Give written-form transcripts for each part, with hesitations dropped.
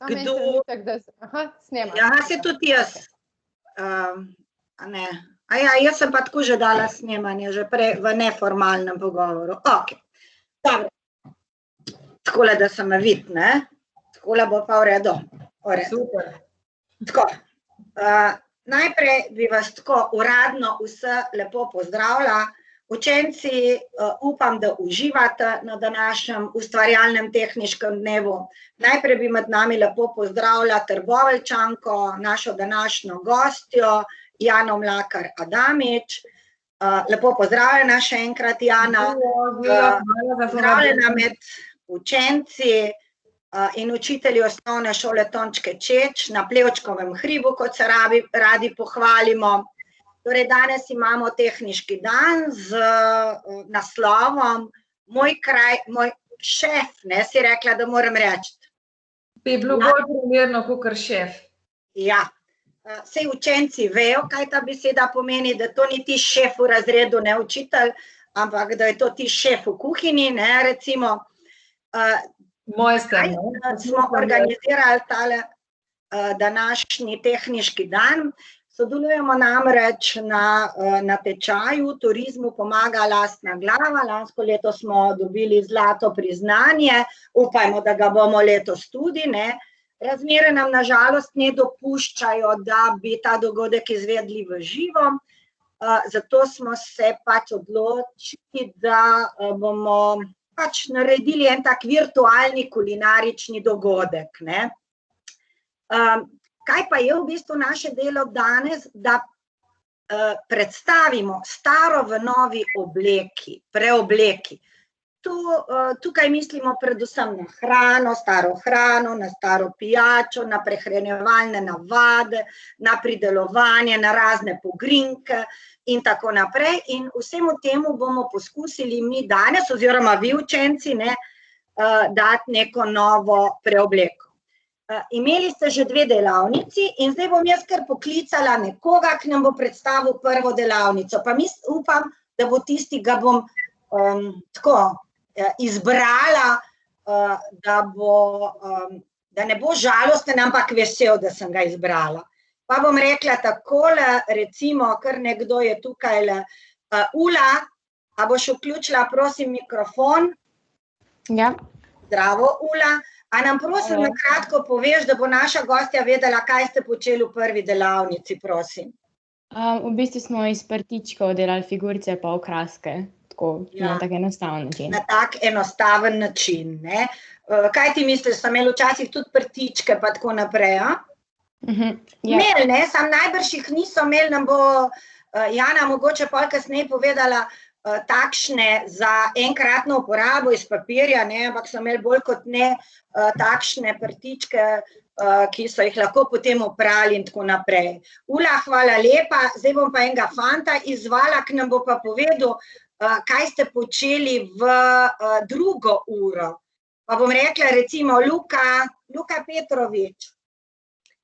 Kdo? Snema. Ja, se tudi jaz. Ne. Jaz sem pa tako že dala snemanje, že prej v neformalnem pogovoru. Ok. Dobro. Takole, da se me vidi, ne? Takole bo pa v redu. Super. Tako. Najprej bi vas tako uradno vse lepo pozdravila. Učenci, upam, da uživate na današnjem ustvarjalnem tehniškem dnevu. Najprej bi med nami lepo pozdravila Trboveljčanko, našo današnjo gostjo, Jano Mlakar Adamič. Lepo pozdravljena še enkrat, Jana. Pozdravljena med učenci in učitelji osnovne šole Tončke Čeč na Plevčkovem hribu, kot se radi pohvalimo. Torej, danes imamo tehniški dan z naslovom Moj kraj, moj šef, ne, si rekla, da moram reči. Bi bilo bolj primerno, kakor šef. Ja, saj učenci vejo, kaj ta beseda pomeni, da to ni ti šef v razredu, ne učitelj, ampak da je to ti šef v kuhinji, ne, recimo. Mojster, ne. Smo organizirali tale današnji tehniški dan. Sodelujemo namreč na tečaju Turizmu pomaga lastna glava. Lansko leto smo dobili zlato priznanje, upajmo, da ga bomo letos tudi, ne. Razmere nam na žalost ne dopuščajo, da bi ta dogodek izvedli v živo, zato smo se pač odločili, da bomo pač naredili en tak virtualni kulinarični dogodek, ne. Kaj pa je v bistvu naše delo danes, da predstavimo staro v novi obleki, preobleki. Tukaj mislimo predvsem na hrano, staro hrano, na staro pijačo, na prehranjevalne navade, na pridelovanje, na razne pogrinjke in tako naprej. In vsemu temu bomo poskusili mi danes, oziroma vi učenci, ne, dati neko novo preobleko. Imeli ste že 2 delavnici in zdaj bom jaz kar poklicala nekoga, ki nam bo predstavil prvo delavnico. Pa upam, da bo tisti, ga bom tako izbrala, da ne bo žalosten, ampak vesel, da sem ga izbrala. Pa bom rekla takole, recimo, kar nekdo je tukajle. Ula, a boš vključila, prosim, mikrofon? Ja. Zdravo, Ula. A nam prosim na kratko poveš, da bo naša gostja vedela, kaj ste počeli v prvi delavnici, prosim? V bistvu smo iz prtičkov delali figurice pa okraske, tako na tak enostaven način. Na tak enostaven način, ne. Kaj ti misliš, so imeli včasih tudi prtičke pa tako naprej, a? Imeli, ne, samo najbrž jih niso imeli, nam bo Jana mogoče pol kasneje povedala, takšne za enkratno uporabo iz papirja, ne, ampak so imeli bolj kot ne takšne prtičke, ki so jih lahko potem oprali in tako naprej. Ula, hvala lepa, zdaj bom pa enega fanta izzvala, ki nam bo pa povedal, kaj ste počeli v drugo uro. Pa bom rekla recimo Luka Petrovič.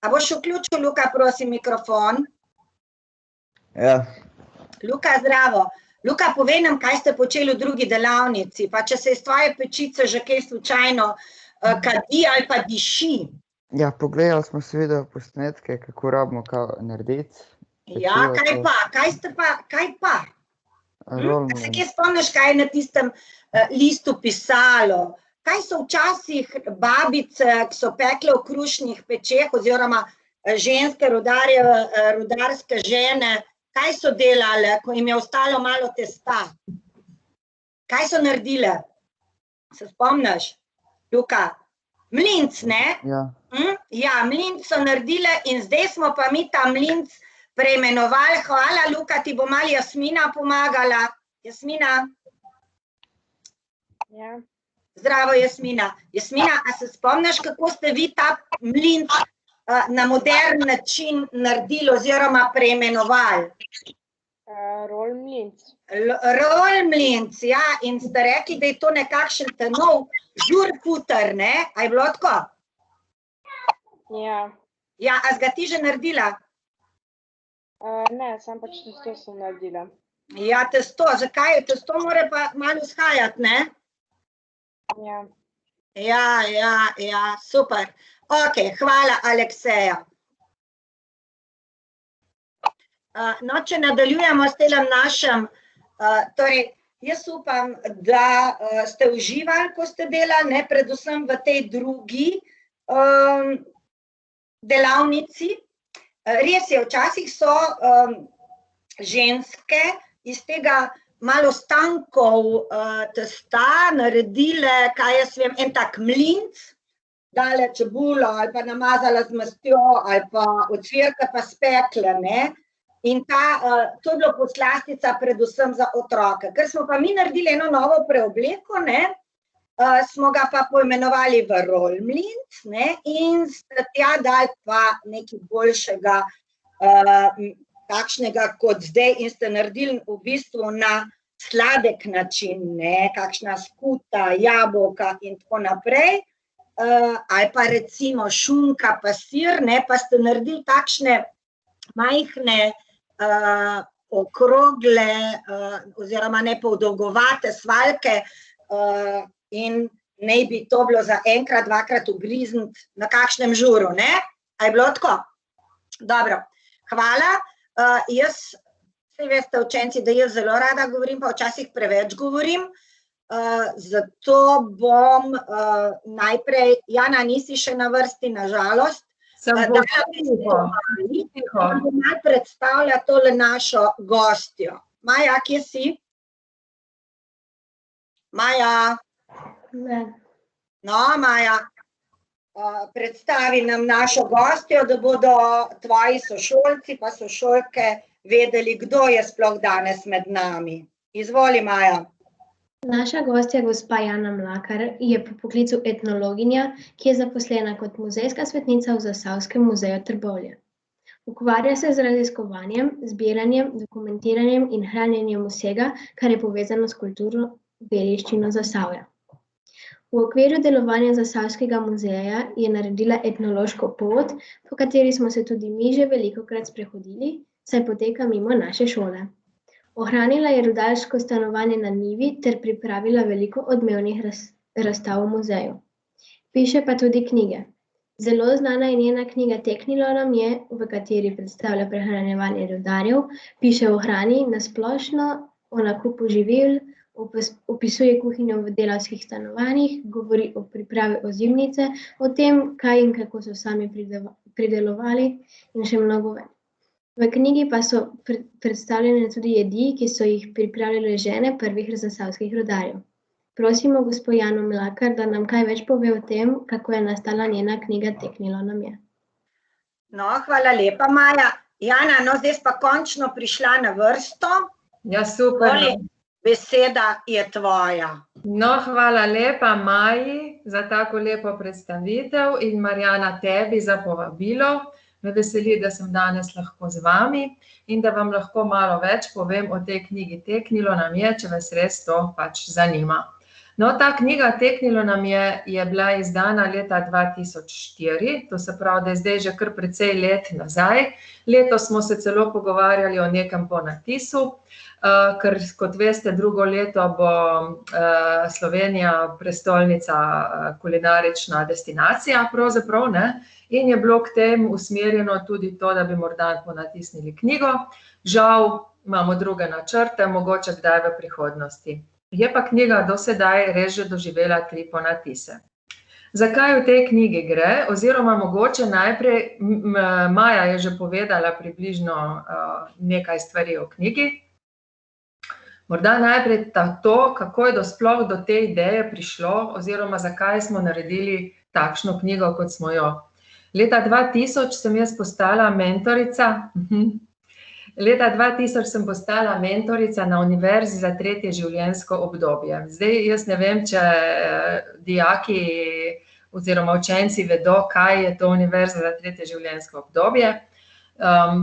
A boš vključil, Luka, prosim, mikrofon? Ja. Luka, zdravo. Luka, povej nam, kaj ste počeli v drugi delavnici, pa če se iz tvoje pečice že kaj slučajno kadi ali pa diši. Ja, pogledali smo seveda posnetke, kako rabimo narediti. Ja, kaj pa? Se kje spomniš, kaj je na tistem listu pisalo? Kaj so včasih babice, ki so pekle v krušnih pečeh, oziroma ženske rudarske žene, kaj so delale, ko jim je ostalo malo testa? Kaj so naredile? Se spomniš, Luka? Mlinc, ne? Ja. Ja, mlinc so naredile in zdaj smo pa mi ta mlinc preimenovali. Hvala, Luka, ti bo malo Jasmina pomagala. Jasmina? Ja. Zdravo, Jasmina. Jasmina, a se spomniš, kako ste vi ta mlinc na modern način naredili oziroma preimenovali? Rolmlinc. Rolmlinc, ja, in ste rekli, da je to nekakšen nov žurfuter, ne? A je bilo tako? Ja. Ja, a si ga ti že naredila? Ne, sam pač testo sem naredila. Ja, testo, zakaj? Testo mora pa malo vzhajati, ne? Ja. Ja, super. Ok, hvala, Alekseja. No, če nadaljujemo s tem našim, torej, jaz upam, da ste uživali, ko ste delali, ne, predvsem v tej drugi delavnici. Res je, včasih so ženske iz tega malo ostankov testa naredile, kaj jaz vem, en tak mlinc, dale čebulo ali pa namazala z mastjo ali pa ocvirke pa spekle, ne. In to je bilo poslastica predvsem za otroke. Ker smo pa mi naredili eno novo preobleko, ne, smo ga pa poimenovali v rolmlinc, ne, in tja dali pa nekaj boljšega, takšnega kot zdaj, in ste naredili v bistvu na sladek način, ne, kakšna skuta, jabolka in tako naprej, ali pa recimo šunka pa sir, ne, pa ste naredili takšne majhne, okrogle, oziroma ne podolgovate svaljke, in naj bi to bilo za enkrat, dvakrat ugrizniti na kakšnem žuru, ne? A je bilo tako? Dobro, hvala. Jaz, saj veste učenci, da jaz zelo rada govorim, pa včasih preveč govorim, zato bom najprej, Jana, nisi še na vrsti, na žalost, da bom malo predstavlja tole našo gostjo. Maja, kje si? Maja? Ne. No, Maja, predstavi nam našo gostjo, da bodo tvoji sošolci pa sošolke vedeli, kdo je sploh danes med nami. Izvoli, Maja. Naša gostja, gospa Jana Mlakar, je po poklicu etnologinja, ki je zaposlena kot muzejska svetnica v Zasavskem muzeju Trbovlje. Ukvarja se z raziskovanjem, zbiranjem, dokumentiranjem in hranjenjem vsega, kar je povezano s kulturno dediščino Zasavja. V okviru delovanja Zasavskega muzeja je naredila etnološko pot, po kateri smo se tudi mi že velikokrat sprehodili, saj poteka mimo naše šole. Ohranila je rudarsko stanovanje na njivi ter pripravila veliko odmevnih razstav v muzeju. Piše pa tudi knjige. Zelo znana je njena knjiga Teknilo nam je, v kateri predstavlja prehranjevanje rudarjev, piše o hrani na splošno, o nakupu živil, opisuje kuhinjo v delavskih stanovanjih, govori o pripravi ozimnice, o tem, kaj in kako so sami pridelovali in še mnogo več. V knjigi pa so predstavljene tudi jedi, ki so jih pripravljale žene prvih zasavskih rudarjev. Prosimo gospo Jano Mlakar, da nam kaj več pove o tem, kako je nastala njena knjiga Teknilo nam je. No, hvala lepa, Maja. Jana, no, zdaj pa končno prišla na vrsto. Ja, super. Beseda je tvoja. No, hvala lepa Maji za tako lepo predstavitev in Marjana tebi za povabilo. Me veseli, da sem danes lahko z vami in da vam lahko malo več povem o tej knjigi Teknilo nam je, če vas res to pač zanima. No, ta knjiga Teknilo nam je bila izdana leta 2004, to se pravi, da je zdaj že kar precej let nazaj. Letos smo se celo pogovarjali o nekem ponatisu, ker kot veste, drugo leto bo Slovenija prestolnica kulinarična destinacija pravzaprav, ne? In je bilo k temu usmerjeno tudi to, da bi morda ponatisnili knjigo. Žal imamo druge načrte, mogoče kdaj v prihodnosti. Je pa knjiga do sedaj res že doživela 3 ponatise. Zakaj v tej knjigi gre? Oziroma mogoče najprej, Maja je že povedala približno nekaj stvari o knjigi. Morda najprej to, kako je sploh do te ideje prišlo, oziroma zakaj smo naredili takšno knjigo, kot smo jo. Leta 2000 sem jaz postala mentorica. Leta 2000 sem postala mentorica na Univerzi za 3. življenjsko obdobje. Zdaj, jaz ne vem, če dijaki oziroma učenci vedo, kaj je to Univerza za 3. življenjsko obdobje.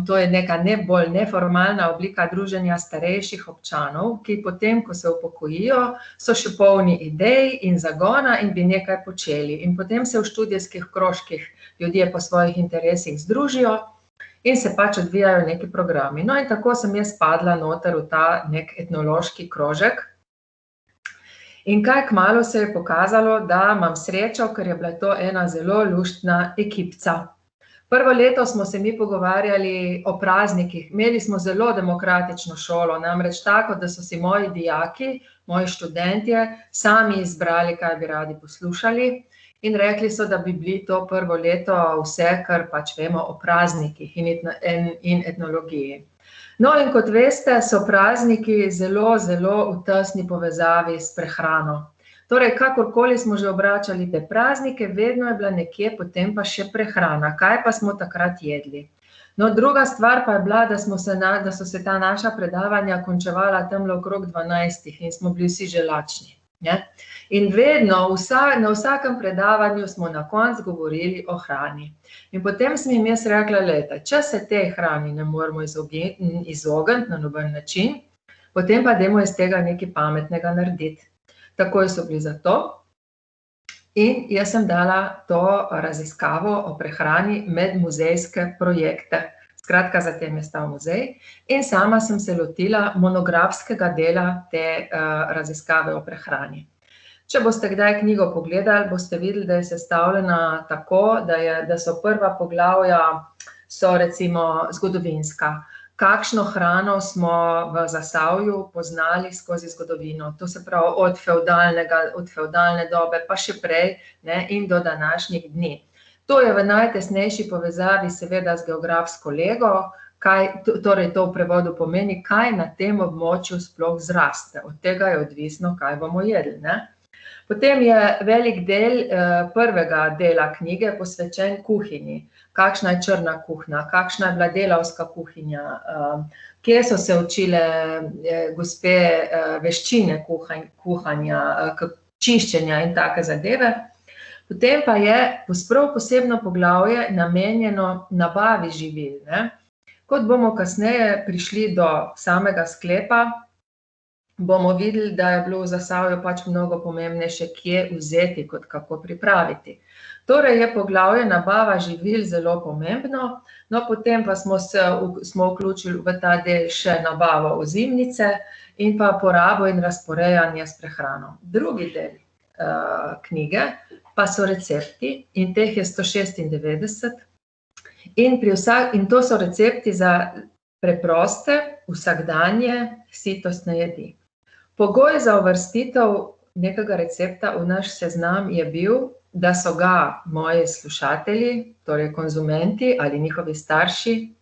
To je neka bolj neformalna oblika druženja starejših občanov, ki potem, ko se upokojijo, so še polni idej in zagona in bi nekaj počeli. In potem se v študijskih krožkih ljudje po svojih interesih združijo in se pač odvijajo neki programi. No in tako sem jaz padla noter v ta nek etnološki krožek. In kaj kmalu se je pokazalo, da imam srečo, ker je bila to ena zelo luštna ekipca. Prvo leto smo se mi pogovarjali o praznikih. Imeli smo zelo demokratično šolo, namreč tako, da so si moji dijaki, moji študentje sami izbrali, kaj bi radi poslušali in rekli so, da bi bili to prvo leto vse, kar pač vemo o praznikih in etnologiji. No, in kot veste, so prazniki zelo, zelo v tesni povezavi s prehrano. Torej, kakorkoli smo že obračali te praznike, vedno je bila nekje potem pa še prehrana. Kaj pa smo takrat jedli? No, druga stvar pa je bila, da so se ta naša predavanja končevala tamle okrog 12 in smo bili vsi že lačni. In vedno, na vsakem predavanju smo na koncu govorili o hrani. In potem sem jim jaz rekla, lejte, če se tej hrani ne moramo izogniti na noben način, potem pa dajmo iz tega nekaj pametnega narediti. Takoj so bili za to in jaz sem dala to raziskavo o prehrani med muzejske projekte. Skratka, zatem je stal muzej in sama sem se lotila monografskega dela te raziskave o prehrani. Če boste kdaj knjigo pogledali, boste videli, da je sestavljena tako, da so prva poglavja so recimo zgodovinska. Kakšno hrano smo v Zasavju poznali skozi zgodovino, to se pravi od fevdalne dobe pa še prej in do današnjih dni. To je v najtesnejši povezavi seveda z geografsko lego, torej to v prevodu pomeni, kaj na tem območju sploh zraste. Od tega je odvisno, kaj bomo jedli. Potem je velik del prvega dela knjige posvečen kuhinji. Kakšna je črna kuhinja, kakšna je bila delavska kuhinja, kje so se učile gospe veščine kuhanja, čiščenja in take zadeve. Potem pa je posebno poglavje namenjeno nabavi živil. Kot bomo kasneje prišli do samega sklepa, bomo videli, da je bilo v Zasavju pač mnogo pomembnejše, kje vzeti, kot kako pripraviti. Torej je poglavje nabava živil zelo pomembno, no potem pa smo vključili v ta del še nabavo ozimnice in pa porabo in razporejanje s prehrano. Drugi del knjige pa so recepti in teh je 196 in to so recepti za preproste, vsakdanje, sitostne jedi. Pogoj za uvrstitev nekega recepta v naš seznam je bil, da so ga moji slušatelji, torej konzumenti ali njihovi starši,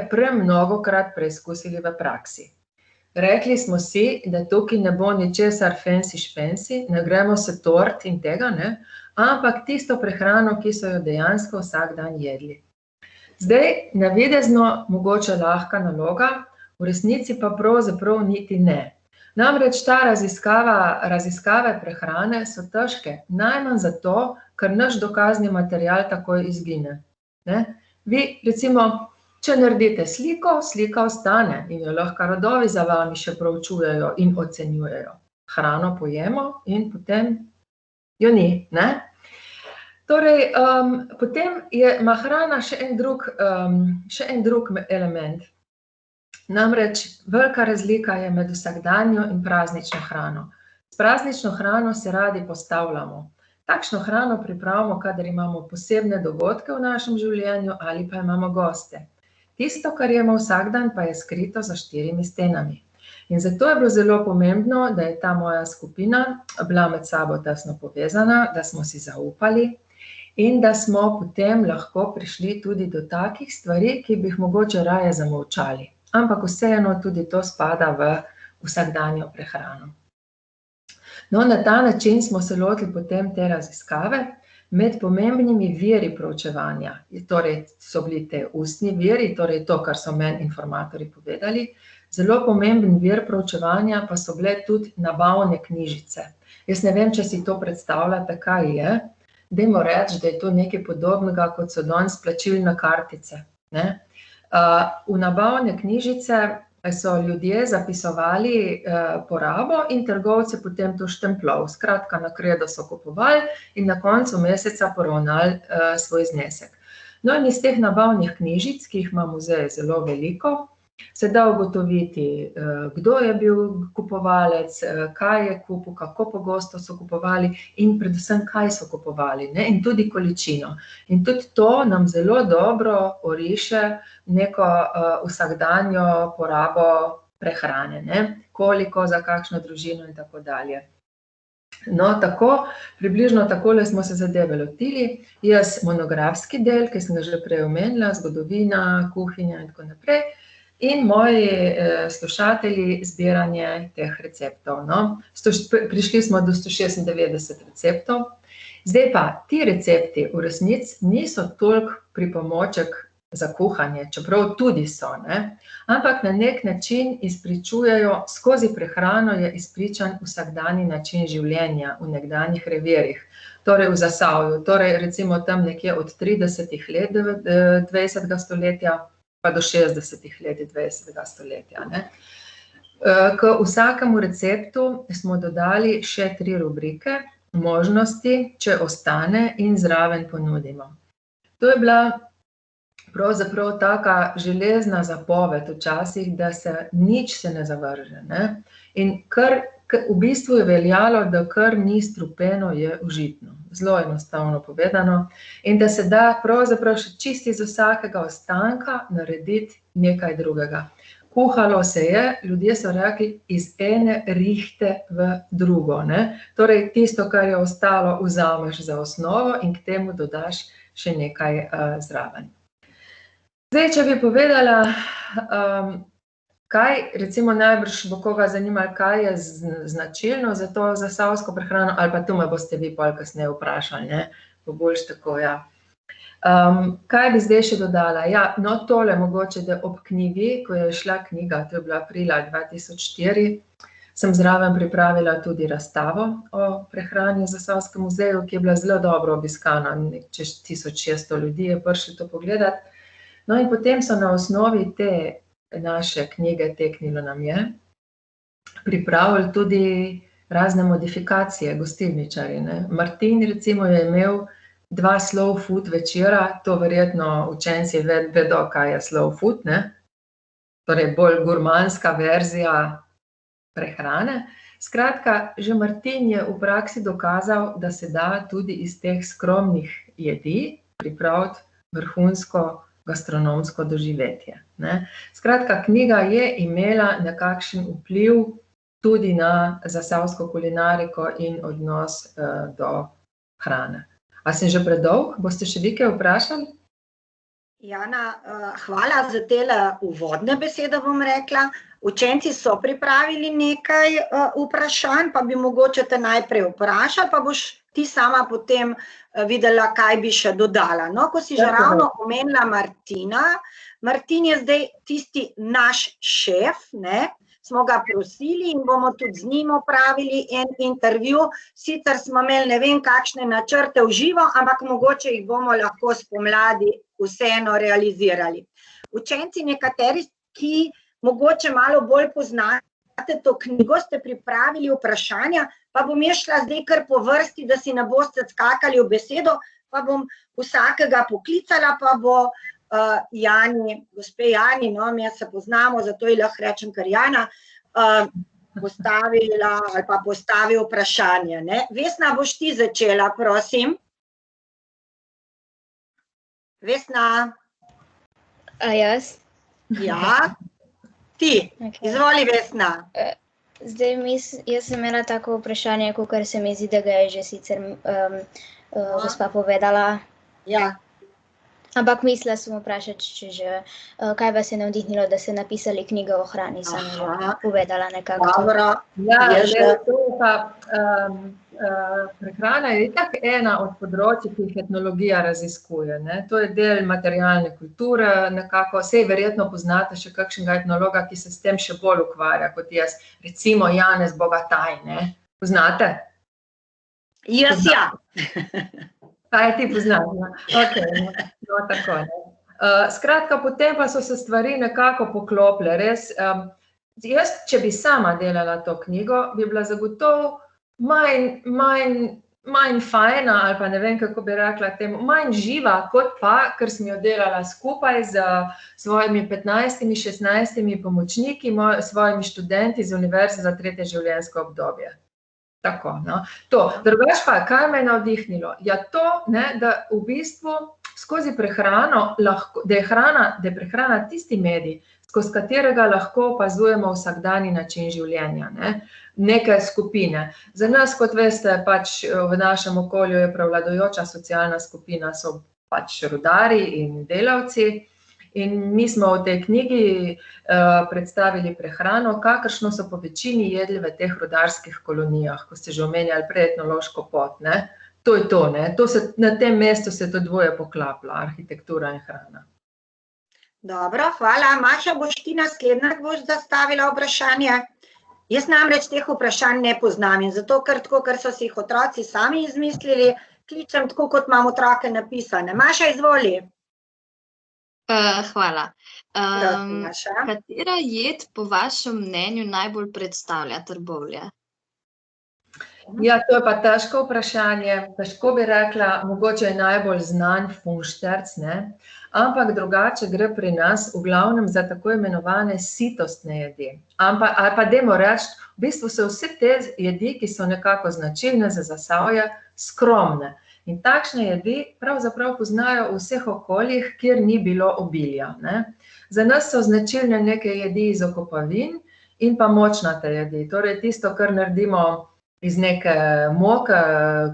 premnogokrat preizkusili v praksi. Rekli smo si, da tukaj ne bo ničesar fancy špensi, ne gremo se tort in tega, ampak tisto prehrano, ki so jo dejansko vsak dan jedli. Zdaj, navidezno mogoče lahka naloga, v resnici pa pravzaprav niti ne. Namreč ta raziskave prehrane so težke, najmanj zato, ker naš dokazni material takoj izgine. Vi, recimo, če naredite sliko, slika ostane in jo lahko rodovi za vami še proučujejo in ocenjujejo. Hrano pojemo in potem jo ni, Torej, potem ima hrana še en drug element. Namreč velika razlika je med vsakdanjo in praznično hrano. S praznično hrano se radi postavljamo. Takšno hrano pripravimo, kadar imamo posebne dogodke v našem življenju ali pa imamo goste. Tisto, kar jemo vsak dan, pa je skrito za 4 stenami. In zato je bilo zelo pomembno, da je ta moja skupina bila med sabo tesno povezana, da smo si zaupali in da smo potem lahko prišli tudi do takih stvari, ki bi jih mogoče raje zamolčali. Ampak vseeno tudi to spada v vsakdanjo prehrano. No, na ta način smo se lotili potem te raziskave. Med pomembnimi viri proučevanja, torej so bili te ustni viri, torej to, kar so meni informatorji povedali, zelo pomemben vir proučevanja pa so bile tudi nabavne knjižice. Jaz ne vem, če si to predstavljate, kaj je. Dajmo reči, da je to nekaj podobnega, kot so danes plačilne kartice. V nabavne knjižice so ljudje zapisovali porabo in trgovci potem to štempljal. Skratka, na kredo so kupovali in na koncu meseca poravnali svoj znesek. No in iz teh nabavnih knjižic, ki jih ima muzej zelo veliko, se da ugotoviti, kdo je bil kupovalec, kaj je kupil, kako pogosto so kupovali in predvsem, kaj so kupovali, ne? In tudi količino. In tudi to nam zelo dobro oriše neko vsakdanjo porabo prehrane, ne? Koliko za kakšno družino in tako dalje. No, približno takole smo se zadeve lotili. Jaz monografski del, ki sem ga že prej omenila, zgodovina, kuhinja in tako naprej, in moji slušatelji zbiranje teh receptov. No, prišli smo do 196 receptov. Zdaj pa, ti recepti v resnici niso toliko pripomoček za kuhanje, čeprav tudi so, ne? Ampak na nek način izpričujejo, skozi prehrano je izpričan vsakdanji način življenja v nekdanjih revirjih, torej v Zasavju, torej recimo tam nekje od 30 let 20. stoletja pa do 60 let 20. stoletja, ne? K vsakemu receptu smo dodali še 3 rubrike, možnosti, če ostane, in zraven ponudimo. To je bila pravzaprav taka železna zapoved včasih, da nič se ne zavrže, ne? In v bistvu je veljalo, da kar ni strupeno, je užitno. Zelo enostavno povedano. In da se da pravzaprav še čisto iz vsakega ostanka narediti nekaj drugega. Kuhalo se je, ljudje so rekli, iz ene rihte v drugo, ne? Torej, tisto, kar je ostalo, vzameš za osnovo in k temu dodaš še nekaj zraven. Zdaj, če bi povedala, kaj, recimo najbrž bo koga zanimalo, kaj je značilno za to zasavsko prehrano, ali pa tu me boste vi pol kasneje vprašali, ne? Bo boljš tako, ja. Kaj bi zdaj še dodala? Ja, no, tole mogoče, da ob knjigi, ko je šla knjiga, to je bila aprila 2004, sem zraven pripravila tudi razstavo o prehrani v Zasavskem muzeju, ki je bila zelo dobro obiskana, čez 1600 ljudi je prišli to pogledati. No, in potem so na osnovi te naše knjige Teknilo nam je pripravili tudi razne modifikacije, gostilničarji, ne. Martin recimo je imel 2 slow food večera, to verjetno učenci vedo, kaj je slow food, ne. Torej bolj gurmanska verzija prehrane. Skratka, že Martin je v praksi dokazal, da se da tudi iz teh skromnih jedi pripraviti vrhunsko gastronomsko doživetje, ne. Skratka, knjiga je imela nekakšen vpliv tudi na zasavsko kulinariko in odnos do hrane. A sem že predolg? Boste še vi kaj vprašali? Jana, hvala za tele uvodne besede, bom rekla. Učenci so pripravili nekaj vprašanj, pa bi mogoče te najprej vprašali, pa boš ti sama potem videla, kaj bi še dodala. No, ko si že ravno omenila Martina, Martin je zdaj tisti naš šef, ne, smo ga prosili in bomo tudi z njim opravili en intervju, sicer smo imeli ne vem kakšne načrte v živo, ampak mogoče jih bomo lahko spomladi vseeno realizirali. Učenci nekateri, ki mogoče malo bolj poznate to knjigo, ste pripravili vprašanja, pa bom jaz šla zdaj kar po vrsti, da si ne boste skakali v besedo, pa bom vsakega poklicala, pa bo Jani, gospe Jani, no, mi se poznamo, zato ji lahko rečem kar Jana, postavila ali pa postavil vprašanje, ne. Vesna, boš ti začela, prosim? Vesna? A jaz? Ja, ti, izvoli, Vesna. Zdaj, jaz sem imela tako vprašanje, kakor se mi zdi, da ga je že sicer gospa povedala. Ja. Ampak mislila sem vprašati, če že, kaj vas je navdihnilo, da ste napisali knjigo o hrani, sem že povedala nekako. Dobro. Ja, to pa prehrana je itak ena od področij, ki jih etnologija raziskuje, ne. To je del materialne kulture, nekako, saj verjetno poznate še kakšnega etnologa, ki se s tem še bolj ukvarja kot jaz, recimo Janez Bogataj, ne. Poznate? Jaz ja. Kaj ti poznaš, ne? Okej, no tako, ne. Skratka, potem pa so se stvari nekako poklopile, res. Jaz, če bi sama delala to knjigo, bi bila zagotovo manj manj fajna, ali pa ne vem, kako bi rekla temu, manj živa, kot pa, ker sem jo delala skupaj z svojimi 15-16 pomočniki, svojimi študenti z univerze za 3. življenjsko obdobje. Tako, no. To, drugače pa, kaj me je navdihnilo? Ja to, ne, da v bistvu skozi prehrano, da je prehrana tisti medij, skozi katerega lahko opazujemo vsakdanji način življenja, ne, neke skupine. Za nas, kot veste, pač v našem okolju je prevladujoča socialna skupina, so pač rudarji in delavci. In mi smo v tej knjigi predstavili prehrano, kakršno so po večini jedli v teh rudarskih kolonijah, ko ste že omenjali prej etnološko pot, ne. To je to, ne. Na tem mestu se to dvoje poklapla, arhitektura in hrana. Dobro, hvala. Maša, boš ti naslednja, boš zastavila vprašanje? Jaz namreč teh vprašanj ne poznam in zato, ker so si jih otroci sami izmislili, kličem tako, kot imam otroke napisane. Maša, izvoli. Hvala. Maša. Katera jed po vašem mnenju najbolj predstavlja Trbovlje? Ja, to je pa težko vprašanje. Težko bi rekla, mogoče je najbolj znan funšterc, ne? Ampak drugače gre pri nas v glavnem za tako imenovane sitostne jedi. Ali pa dajmo reči, v bistvu so vse te jedi, ki so nekako značilne za Zasavje, skromne. In takšne jedi pravzaprav poznajo v vseh okoljih, kjer ni bilo obilja, ne. Za nas so značilne neke jedi iz okopavin in pa močnate jedi. Torej tisto, kar naredimo iz neke moke,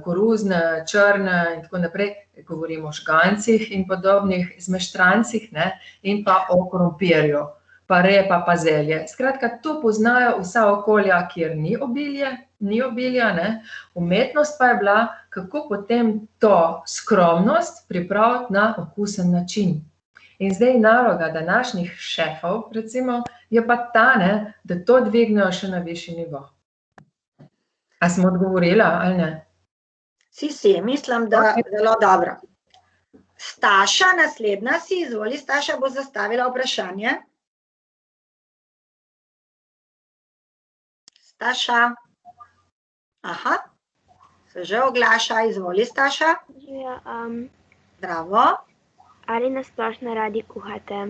koruzne, črne in tako naprej, govorimo o žgancih in podobnih zmeštrancih, ne, in pa o krompirju, pa repa, pa zelje. Skratka, to poznajo vsa okolja, kjer ni obilja, ne. Umetnost pa je bila, kako potem to skromnost pripraviti na okusen način. In zdaj naloga današnjih šefov, recimo, je pa ta, ne, da to dvignejo še na višji nivo. A sem odgovorila, ali ne? Si, mislim, da zelo dobro. Staša, naslednja si, izvoli, Staša bo zastavila vprašanje. Staša. Aha, se že oglaša, izvoli, Staša. Ja, Bravo. ali na splošno radi kuhate?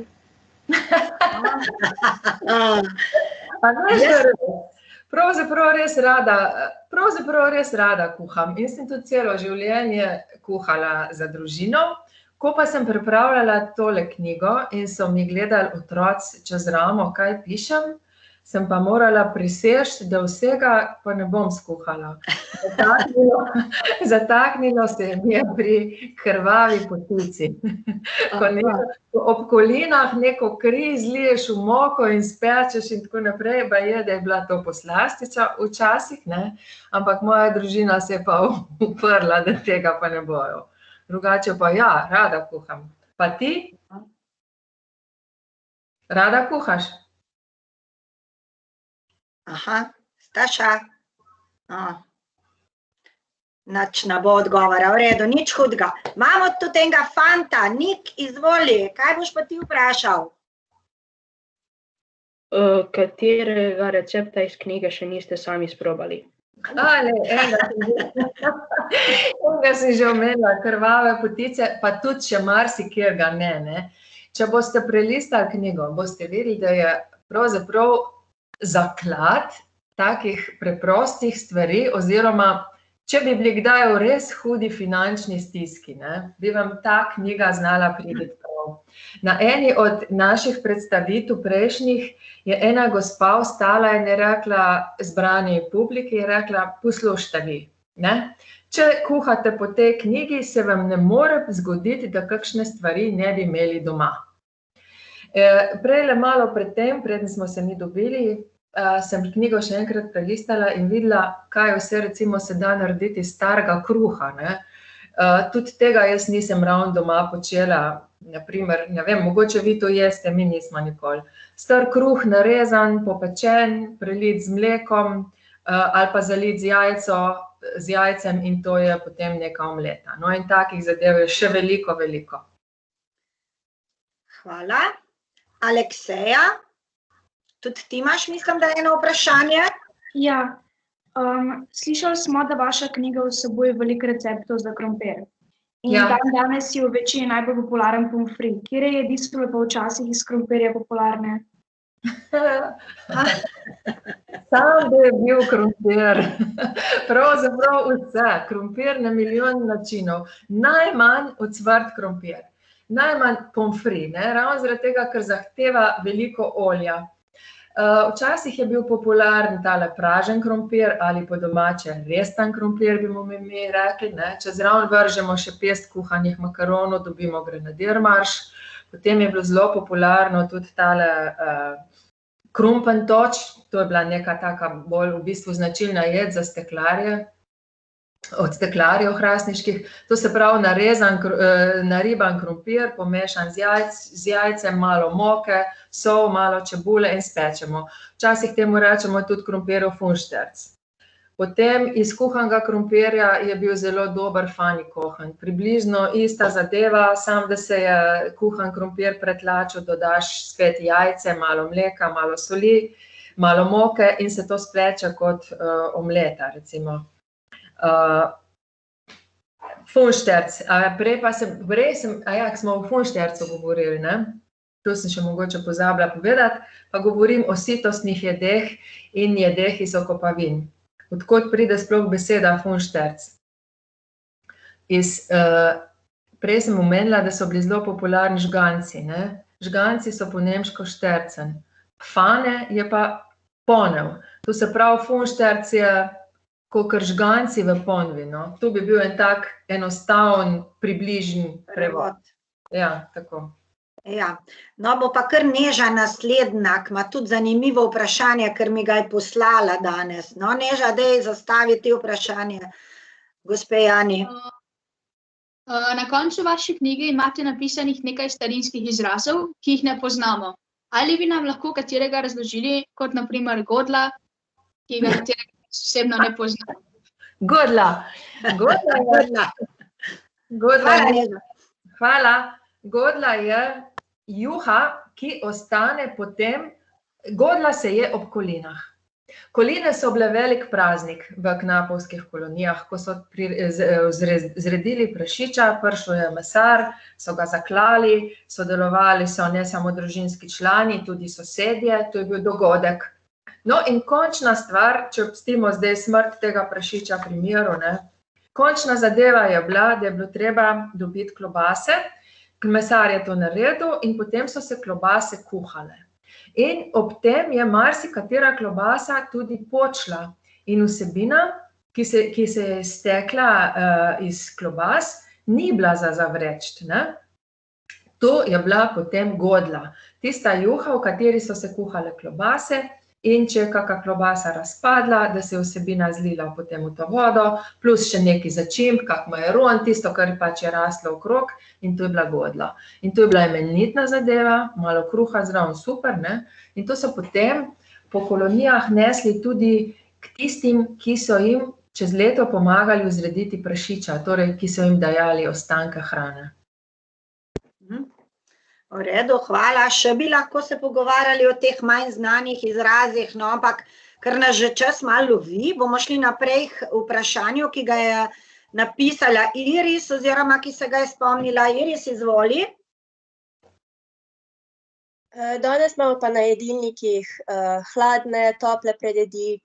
Pravzaprav res rada kuham in sem tudi celo življenje kuhala za družino. Ko pa sem pripravljala tole knjigo in so mi gledali otroci čez ramo, kaj pišem, sem pa morala priseči, da vsega pa ne bom skuhala. Zataknilo se mi je pri krvavi potici. Ko ob kolinah neko kri zliješ v moko in spečeš in tako naprej, pa je, da je bila to poslastica včasih, ne, ampak moja družina se je pa uprla, da tega pa ne bojo. Drugače pa ja, rada kuham. Pa ti? Rada kuhaš? Aha, Staša. Nič ne bo odgovora, v redu, nič hudega. Imamo tudi enega fanta, Nik, izvoli, kaj boš pa ti vprašal? Katerega recepta iz knjige še niste sami sprobali? Enega si že omenila, krvave potice, pa tudi še marsikjerga ne. Če boste prelistali knjigo, boste videli, da je pravzaprav zaklad takih preprostih stvari, oziroma če bi bili kdaj v res hudi finančni stiski, ne, bi vam ta knjiga znala priti prav. Na eni od naših predstavitev prejšnjih je ena gospa ostala in je rekla zbrani publiki, je rekla, poslušajte vi, ne, če kuhate po tej knjigi, se vam ne more zgoditi, da kakšne stvari ne bi imeli doma. Prejle malo pred tem, preden smo se mi dobili, sem knjigo še enkrat prelistala in videla, kaj vse recimo se da narediti iz starega kruha, ne. Tudi tega jaz nisem ravno doma počela, naprimer, ne vem, mogoče vi to jeste, mi nismo nikoli. Star kruh narezan, popečen, prelit z mlekom ali pa zalit z jajcem in to je potem neka omleta. No in takih zadev je še veliko, veliko. Hvala. Alekseja, tudi ti imaš, mislim, da eno vprašanje? Ja, Slišali smo, da vaša knjiga vsebuje veliko receptov za krompir. In Ja. danes je v večini najbolj popularen pomfrit. Katere jedi so bile pa včasih iz krompirja popularne? Sam bi bil krompir. Pravzaprav vse. Krompir na milijon načinov. Najmanj ocvrt krompir. Najmanj pomfrit, ne? Ravno zaradi tega, ker zahteva veliko olja. Včasih je bil popularen tale pražen krompir ali po domače restan krompir, bi mu mi rekli, ne. Če zraven vržemo še pest kuhanih makaronov, dobimo grenadirmarš. Potem je bilo zelo popularno tudi tale krumpentoč, to je bila neka taka bolj v bistvu značilna jed za steklarje, od steklarjev hrastniških. To se pravi nariban krompir, pomešan z jajcem, malo moke, sol, malo čebule in spečemo. Včasih temu rečemo tudi krompirov funšterc. Potem iz kuhanega krompirja je bil zelo dober fani kohen. Približno ista zadeva, samo da se je kuhan krompir pretlačil, dodaš spet jajce, malo mleka, malo soli, malo moke in se to speče kot omleta, recimo. Funšterc, smo o funštercu govorili, ne? To sem še mogoče pozabila povedati, pa govorim o sitostnih jedeh in jedeh iz okopavin. Odkot pride sploh beseda funšterc? Prej sem omenila, da so bili zelo popularni žganci, ne? Žganci so po nemško štercen. Fane je pa ponev. To se pravi, funšterc je kakor žganci v ponvi, no. To bi bil en tak enostaven, približen prevod. Ja, tako. Ja, no bo pa kar Neža naslednja, ki ima tudi zanimivo vprašanje, ker mi ga je poslala danes. No, Neža, daj zastavi te vprašanje, gospe Jani. Na koncu vaše knjige imate napisanih nekaj starinskih izrazov, ki jih ne poznamo. Ali bi nam lahko katerega razložili, kot na primer godla, ki ga katerega osebno ne poznam? Godla. Hvala. Godla je juha, ki ostane potem, godla se je ob kolinah. Koline so bile velik praznik v knapovskih kolonijah, ko so zredili prašiča, prišel je mesar, so ga zaklali, sodelovali so ne samo družinski člani, tudi sosedje, to je bil dogodek. No, in končna stvar, če pustimo zdaj smrt tega prašiča pri miru, ne, končna zadeva je bila, da je bilo treba dobiti klobase, mesar je to naredil in potem so se klobase kuhale. In ob tem je marsikatera klobasa tudi počla in vsebina, ki se je stekla iz klobas, ni bila za zavreči, ne. To je bila potem godla. Tista juha, v kateri so se kuhale klobase, in če je kakšna klobasa razpadla, da se je vsebina zlila potem v to vodo, plus še neki začimb, kak majaron, tisto, kar pač je raslo okrog, in to je bila godla. In to je bila imenitna zadeva, malo kruha zraven, super, ne? In to so potem po kolonijah nesli tudi k tistim, ki so jim čez leto pomagali vzrediti prašiča, torej, ki so jim dajali ostanke hrane. V redu, hvala. Še bi lahko se pogovarjali o teh manj znanih izrazih, no, ampak ker nas že čas malo lovi, bomo šli naprej k vprašanju, ki ga je napisala Iris, oziroma ki se ga je spomnila. Iris, izvoli. Danes imamo pa na jedilnikih hladne, tople predjedi,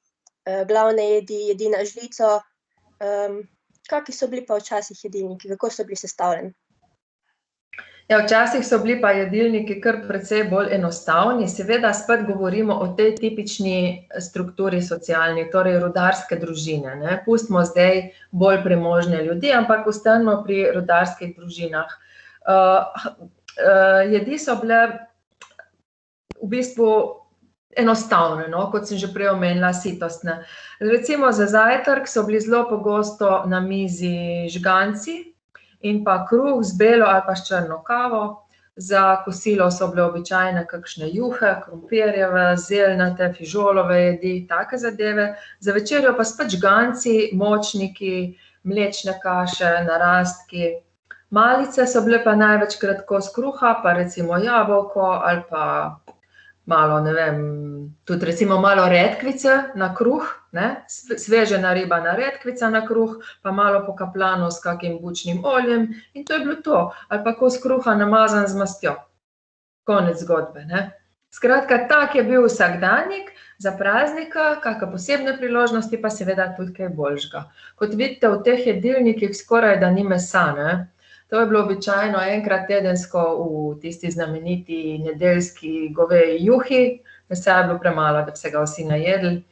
glavne jedi, jedi na žlico. Kakšni so bili pa včasih jedilniki, kako so bili sestavljeni? Ja, včasih so bili pa jedilniki kar precej bolj enostavni, seveda spet govorimo o tej tipični strukturi socialni, torej rudarske družine, ne. Pustimo zdaj bolj premožne ljudi, ampak ostanimo pri rudarskih družinah. Jedi so bile v bistvu enostavne, no, kot sem že prej omenila, sitostne. Recimo za zajtrk so bili zelo pogosto na mizi žganci, in pa kruh z belo ali pa s črno kavo. Za kosilo so bile običajne kakšne juhe, krompirjeve, zeljnate, fižolove jedi, take zadeve. Za večerjo pa spet žganci, močniki, mlečne kaše, narastki. Malice so bile pa največkrat kos kruha, pa recimo jabolko ali pa malo, ne vem, tudi recimo malo redkvice na kruh, ne, svežena ribana redkvica na kruh, pa malo pokapljano s kakim bučnim oljem in to je bilo to. Ali pa kos kruha namazan z mastjo. Konec zgodbe, ne. Skratka, tak je bil vsakdanjik za praznika, kakšne posebne priložnosti, pa seveda tudi kaj boljšega. Kot vidite, v teh jedilnikih skoraj da ni mesa, ne. To je bilo običajno enkrat tedensko v tisti znameniti nedeljski goveji juhi, mesa je bilo premalo, da bi se ga vsi najedli.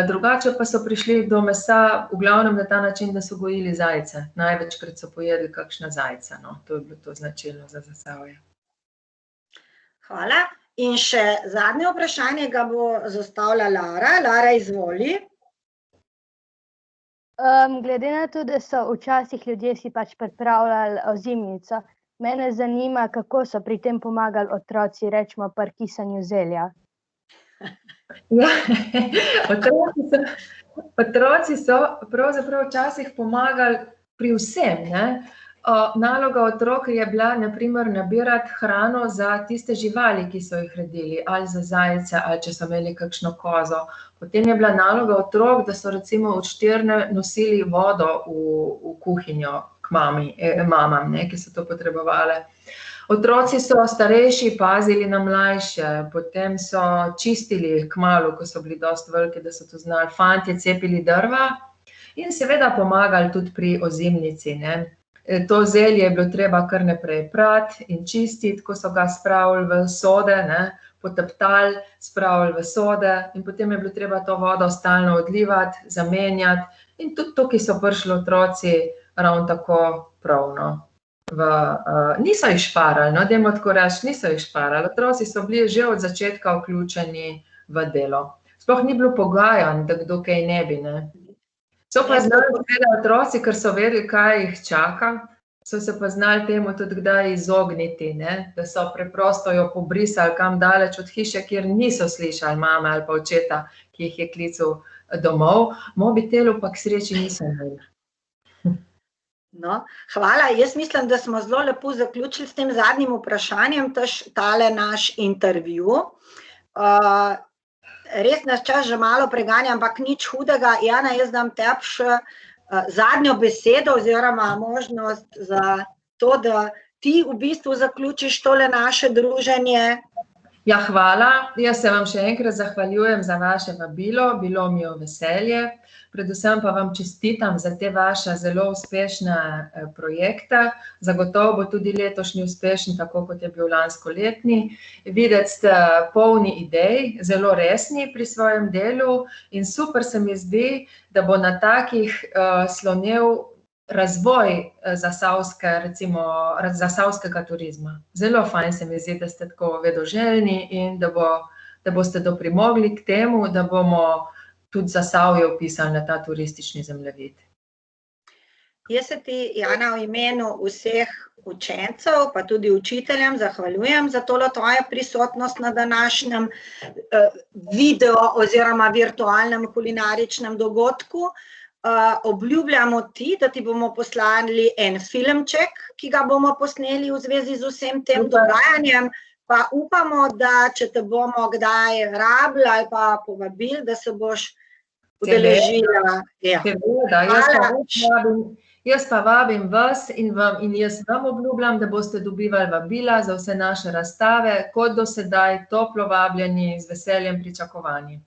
Drugače pa so prišli do mesa v glavnem na ta način, da so gojili zajce. Največkrat so pojedli kakšna zajca, no. To je bilo to značilno za Zasavje. Hvala. In še zadnje vprašanje ga bo zastavila Lara. Lara, izvoli. Glede na to, da so včasih ljudje si pač pripravljali ozimnico, mene zanima, kako so pri tem pomagali otroci, rečemo pri kisanju zelja. Ja, otroci so pravzaprav včasih pomagali pri vsem, ne. Naloga otrok je bila, na primer, nabirati hrano za tiste živali, ki so jih redili, ali za zajce, ali če so imeli kakšno kozo. Potem je bila naloga otrok, da so recimo od 4 nosili vodo v kuhinjo k mamam, ne, ki so to potrebovale. Otroci so starejši pazili na mlajše, potem so čistili kmalu, ko so bili dosti veliki, da so to znali, fantje cepili drva in seveda pomagali tudi pri ozimnici, ne. To zelje je bilo treba kar naprej prati in čistiti, ko so ga spravili v sode, ne, poteptali, spravili v sode in potem je bilo treba to vodo stalno odlivati, zamenjati in tudi tukaj so prišli otroci ravno tako prav, no. Niso jih šparali, no, dajmo tako reči, niso jih šparali. Otroci so bili že od začetka vključeni v delo. Sploh ni bilo pogajanj, da kdo kaj ne bi, ne. So pa znali seveda otroci, ker so vedeli, kaj jih čaka, so se pa znali temu tudi kdaj izogniti, ne, da so preprosto jo pobrisali kam daleč od hiše, kjer niso slišali mame ali pa očeta, ki jih je klical domov, mobitelov pa k sreči niso imeli. No, hvala. Jaz mislim, da smo zelo lepo zaključili s tem zadnjim vprašanjem, tale naš intervju. Res nas čas že malo preganja, ampak nič hudega. Jana, jaz dam tebi še zadnjo besedo oziroma možnost za to, da ti v bistvu zaključiš tole naše druženje. Ja, hvala. Jaz se vam še enkrat zahvaljujem za vaše vabilo, bilo mi je v veselje. Predvsem pa vam čestitam za te vaša zelo uspešne projekte. Zagotovo bo tudi letošnji uspešen, tako kot je bil lanskoletni. Videti ste polni idej, zelo resni pri svojem delu in super se mi zdi, da bo na takih slonel razvoj zasavskega turizma. Zelo fajn se mi zdi, da ste tako vedoželjni in da boste doprimogli k temu, da bomo tudi Zasavje vpisali na ta turistični zemljevid. Jaz se ti, Jana, v imenu vseh učencev, pa tudi učiteljem zahvaljujem za tole tvojo prisotnost na današnjem video oziroma virtualnem kulinaričnem dogodku. Obljubljamo ti, da ti bomo poslali en filmček, ki ga bomo posneli v zvezi z vsem tem dogajanjem, pa upamo, da če te bomo kdaj rabili ali pa povabili, da se boš udeležila. Jaz pa vabim vas in jaz vam obljubljam, da boste dobivali vabila za vse naše razstave, kot do sedaj, toplo vabljeni, z veseljem pričakovani.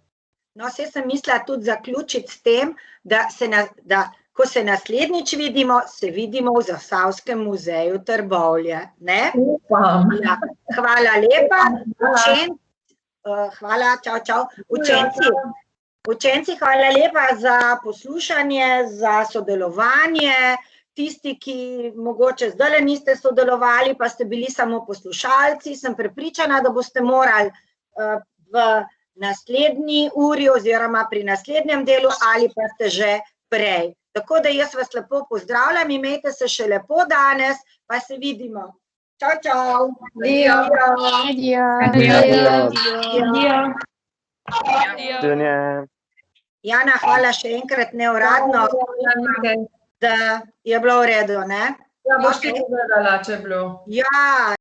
No, saj sem mislila tudi zaključiti s tem, da ko se naslednjič vidimo, se vidimo v Zasavskem muzeju Trbovlje, ne? Upam. Hvala lepa. Hvala, čau. Učenci, hvala lepa za poslušanje, za sodelovanje. Tisti, ki mogoče zdajle niste sodelovali, pa ste bili samo poslušalci, sem prepričana, da boste morali v naslednji uri oziroma pri naslednjem delu ali pa ste že prej. Tako da jaz vas lepo pozdravljam, imejte se še lepo danes, pa se vidimo. Čau. Jana, hvala še enkrat neuradno, da je bilo v redu, ne? Ja, boš ti povedala, če je bilo. Ja.